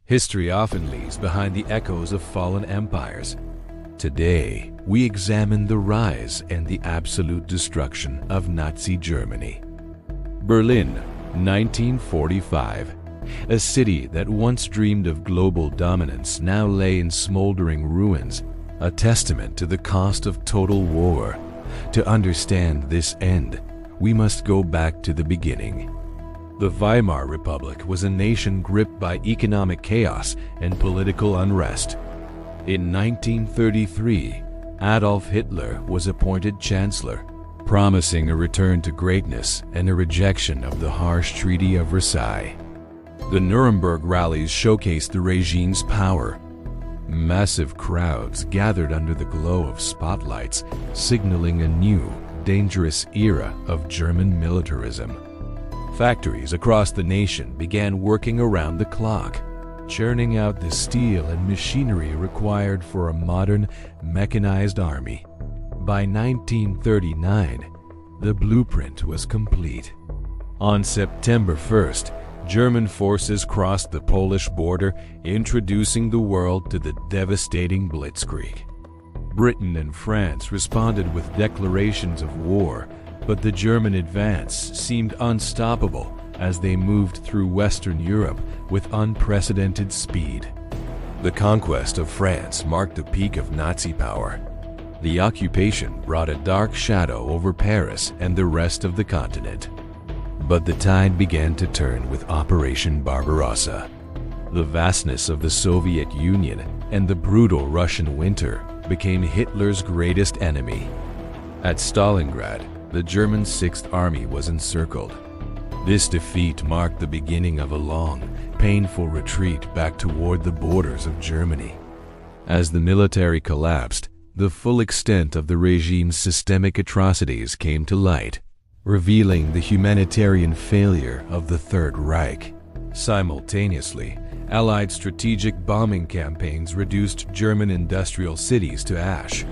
History often leaves behind the echoes of fallen empires. Today, we examine the rise and the absolute destruction of Nazi Germany. Berlin, 1945. A city that once dreamed of global dominance now lay in smoldering ruins, a testament to the cost of total war. To understand this end, we must go back to the beginning. The Weimar Republic was a nation gripped by economic chaos and political unrest. In 1933, Adolf Hitler was appointed chancellor, promising a return to greatness and a rejection of the harsh Treaty of Versailles. The Nuremberg rallies showcased the regime's power. Massive crowds gathered under the glow of spotlights, signaling a new, dangerous era of German militarism. Factories across the nation began working around the clock, churning out the steel and machinery required for a modern, mechanized army. By 1939, the blueprint was complete. On September 1st, German forces crossed the Polish border, introducing the world to the devastating Blitzkrieg. Britain and France responded with declarations of war, but the German advance seemed unstoppable as they moved through Western Europe with unprecedented speed. The conquest of France marked the peak of Nazi power. The occupation brought a dark shadow over Paris and the rest of the continent. But the tide began to turn with Operation Barbarossa. The vastness of the Soviet Union and the brutal Russian winter became Hitler's greatest enemy. At Stalingrad, the German Sixth Army was encircled. This defeat marked the beginning of a long, painful retreat back toward the borders of Germany. As the military collapsed, the full extent of the regime's systemic atrocities came to light, revealing the humanitarian failure of the Third Reich. Simultaneously, Allied strategic bombing campaigns reduced German industrial cities to ash.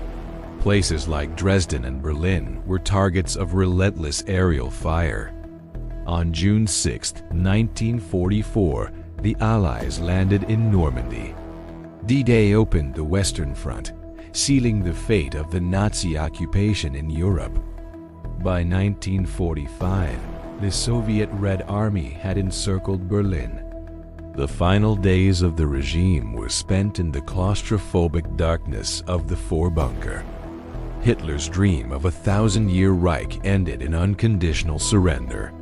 Places like Dresden and Berlin were targets of relentless aerial fire. On June 6, 1944, the Allies landed in Normandy. D-Day opened the Western Front, sealing the fate of the Nazi occupation in Europe. By 1945, the Soviet Red Army had encircled Berlin. The final days of the regime were spent in the claustrophobic darkness of the Four-Bunker. Hitler's dream of a 1,000-year Reich ended in unconditional surrender.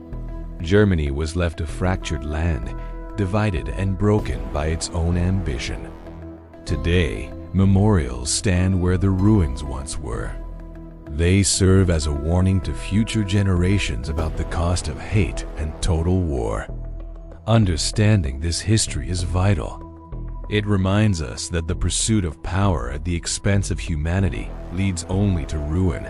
Germany was left a fractured land, divided and broken by its own ambition. Today, memorials stand where the ruins once were. They serve as a warning to future generations about the cost of hate and total war. Understanding this history is vital. It reminds us that the pursuit of power at the expense of humanity leads only to ruin.